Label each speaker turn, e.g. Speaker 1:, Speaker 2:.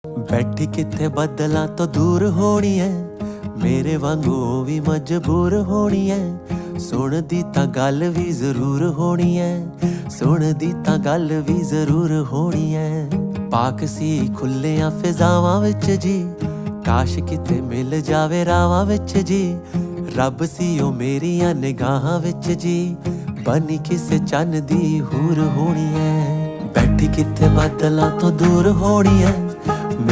Speaker 1: ਬੈਠੀ ਕਿੱਥੇ ਬੱਦਲਾਂ ਤੋਂ ਦੂਰ ਹੋਣੀ ਐ, ਮੇਰੇ ਵਾਂਗੂ ਉਹ ਵੀ ਮਜਬੂਰ ਹੋਣੀ ਐ। ਸੁਣਦੀ ਤਾਂ ਗੱਲ ਵੀ ਜ਼ਰੂਰ ਹੋਣੀ ਐ, ਸੁਣਦੀ ਤਾਂ ਗੱਲ ਵੀ ਜ਼ਰੂਰ ਹੋਣੀ ਐ। ਪਾਕ ਸੀ ਖੁੱਲਿਆਂ ਫਿਜ਼ਾਵਾਂ ਵਿੱਚ ਜੀ, ਕਾਸ਼ ਕਿਤੇ ਮਿਲ ਜਾਵੇ ਰਾਵਾਂ ਵਿੱਚ ਜੀ। ਰੱਬ ਸੀ ਉਹ ਮੇਰੀਆਂ ਨਿਗਾਹਾਂ ਵਿੱਚ ਜੀ, ਬਣੀ ਕਿਸੇ ਚੰਨ ਦੀ ਹੂਰ ਹੋਣੀ ਐ। ਬੈਠੀ ਕਿੱਥੇ ਬੱਦਲਾਂ ਤੋਂ ਦੂਰ ਹੋਣੀ ਐ,